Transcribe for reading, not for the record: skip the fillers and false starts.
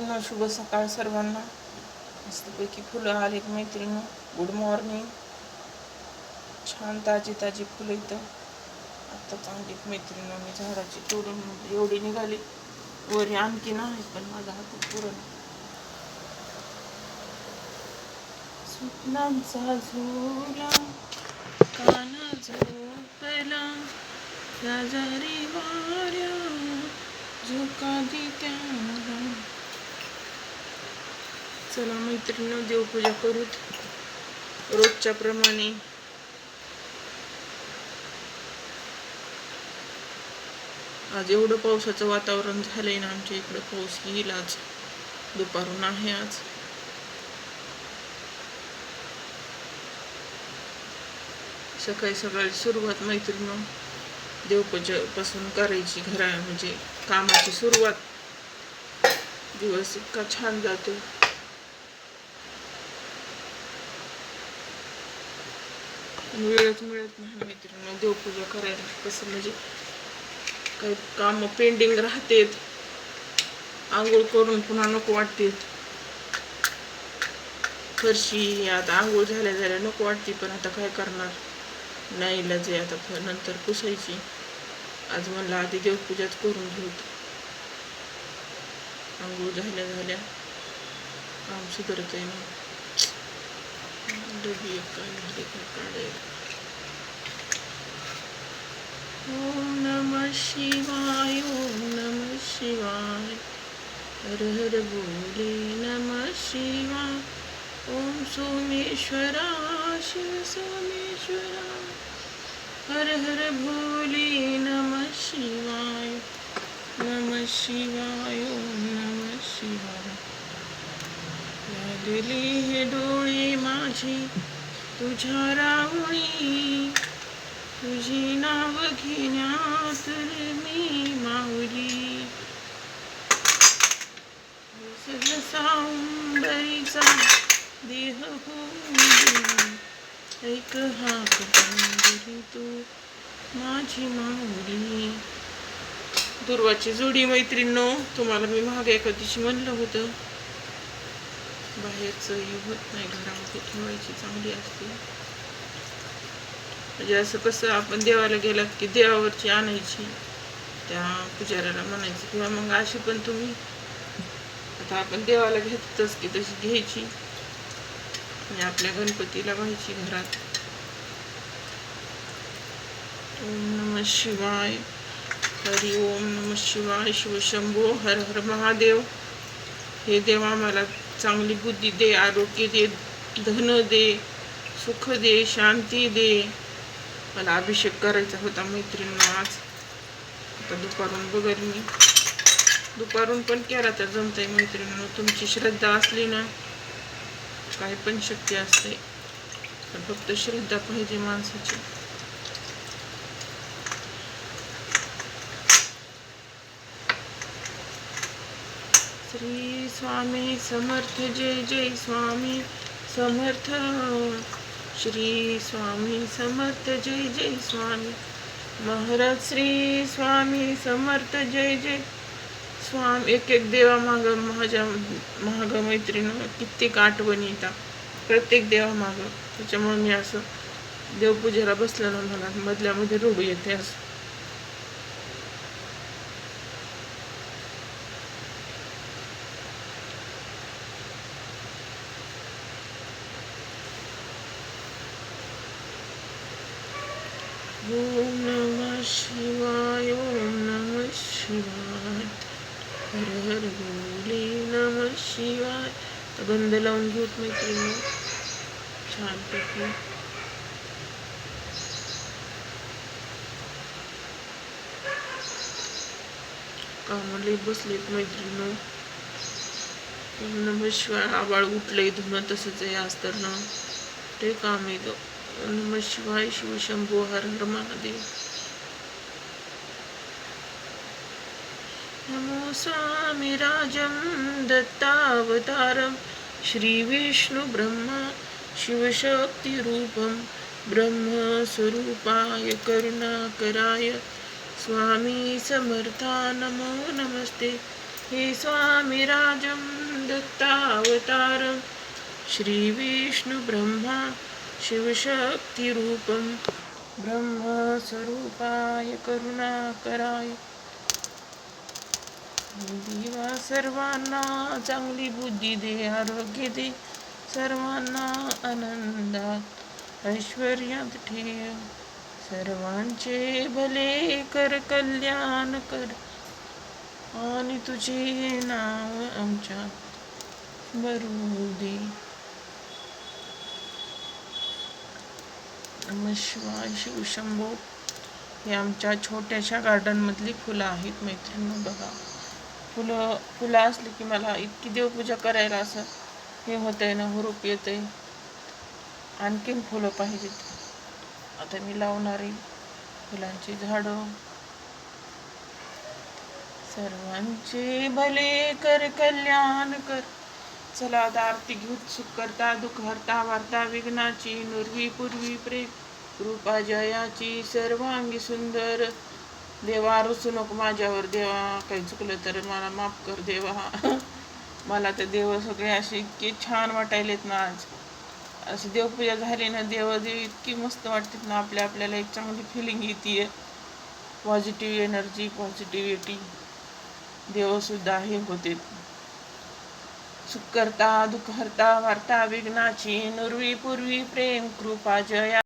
मित्रांनो, शुभ सकाळ सर्वांना. मस्तपैकी फुलं आलेत मैत्रिणी. Good morning. छान ताजी ताजी फुलं इथं आता चांगलीत मैत्रिणी. मी झाडाची तोडून एवढी निघाली, वरी आणखी नाही, पण माझा हात पुरण. स्वप्नांचा झोला काना झोपला, शेजारी वाऱ्या झोका त्याला. चला मैत्रिणी, देवपूजा करूत रोजच्या प्रमाणे. आज एवढं पावसाचं वातावरण झालंय ना आमच्या इकडं. पाऊस येईल आज, दुपारून आहे आज. सकाळी सकाळी सुरुवात मैत्रिणी देवपूजेपासून करायची. म्हणजे कामाची सुरुवात. दिवस इतका छान जातो. वेळच मिळत नाही मैत्रिणी देवपूजा करायला. कसं म्हणजे काही काम पेंडिंग राहतेत, आंघोळ करून पुन्हा नको वाटते. फरशी आता आंघोळ झाल्या नको वाटते, पण आता काय करणार, नाही इलाज आहे. आता नंतर पुसायची. आज म्हणलं आधी देवपूजाच करून घेऊत. आंघोळ झाल्या काम सुधारत आहे ना. डबी काय झाले काय काढेल. ओम नमः शिवाय, ओम नमः शिवाय, हर हर बोले नमः शिवाय. ओम सोमेश्वरा शिव सोमेश्वरा, हर हर भोले नमः शिवाय, नमः शिवाय, ओम नमः शिवाय. लागले हे डोळे माझे तुझ्या रावणी, तुझी नाव घेण्यात मी माऊली. साऊंबरीचा देह होऊन ऐक हाक पंढरी तू माझी माऊली. दुर्वाची जोडी मैत्रिणींनो, तुम्हाला मी मागे एका दिवशी म्हणलं होतं, बाहेरचं होत नाही, घरामध्ये ठेवायची चांगली असते. म्हणजे असं कसं आपण देवाला गेलात की देवावरची आणायची, त्या पुजाऱ्याला म्हणायची, किंवा मग अशी पण तुम्ही आता आपण देवाला घेतच की तशी घ्यायची आणि आपल्या गणपतीला व्हायची घरात. ओम नमः शिवाय, हरि ओम नमः शिवाय, शिवशंभो, हर हर महादेव. हे देव आम्हाला चांगली बुद्धी दे, आरोग्य दे, धन दे, सुख दे, शांती दे. मला अभिषेक करायचा होता मैत्रिणींना आज. आता दुपारून बघेल मी, दुपारून पण केला तर जमतंय मैत्रिणींनो. तुमची श्रद्धा असली ना काय पण शक्य असते, पण फक्त श्रद्धा पाहिजे माणसाची. श्री स्वामी समर्थ, जय जय स्वामी समर्थ. श्री स्वामी समर्थ, जय जय स्वामी महाराज. श्री स्वामी समर्थ, जय जय स्वामी. एक एक देवा माझ्या महाग मैत्रिणी कित्येक आठवणी येतात प्रत्येक देवा माग. त्याच्यामुळे मी असं देवपूजेला बसलं ना, मला मधल्यामध्ये रडू येते असं. ओम नमः शिवाय, ओम नमः शिवाय, हर हर बोले नमः शिवाय. गंध लावून घेऊत मैत्रिणी छानपैकी. कामाला बसलेत मैत्रिणी. ओम नमः शिवाय. आबाळ उठलंय, धुणं तसंच आहे आज तर ना, ते काम आहे. ओम नमः शिवाय, शिवशंभो, हर हर महादेव. नमो स्वामी राजं दत्तावतारं, श्री विष्णु ब्रह्मा शिवशक्ति रूपं, ब्रह्मस्वरूपाय करुणाकराय स्वामी समर्था. नमो नमस्ते. हे स्वामी राजं दत्तावतारं श्रीविष्णु ब्रह्मा शिवशक्तिरूपं ब्रह्मस्वरूपाय करुणाकराय देवा सर्वांना चांगली बुद्धी दे, आरोग्य दे, सर्वांना आनंदात ऐश्वर्यात ठेव, सर्वांचे भले कर, कल्याण कर, आणि तुझे नाव आमच्या भरू दे. नमः शिवाय शिवशंभो. हे आमच्या छोट्याशा गार्डन मधली फुलं आहेत मैत्रिणी. बघा, फुलं असली की मला इतकी देवपूजा करायला असं हे होतंय ना, हुरूप येतंय. आणखीन फुलं पाहिजेत. आता मी लावणारी फुलांची झाडं. सर्वांचे भले कर, कल्याण कर. चला आता आरती घेऊ. सुख करता दुःख हरता, वार्ता विघ्नाची, नुरवी पूर्वी प्रेम कृपा जयाची, सर्वांगी सुंदर. देवा रुसू नको माझ्यावर देवा, काही चुकलं तर मला माफ कर देवा. मला तर देव सगळे असे इतके छान वाटायलेत ना. आज अशी देवपूजा झाली ना, देव इतकी मस्त वाटतात ना. आपल्याला एक चांगली फिलिंग येते, पॉझिटिव्ह एनर्जी, पॉझिटिव्हिटी. देवसुद्धा हे होते. सुख करता दुःख हरता, वार्ता विघ्नाची, नुरवी पूर्वी प्रेम कृपा जया.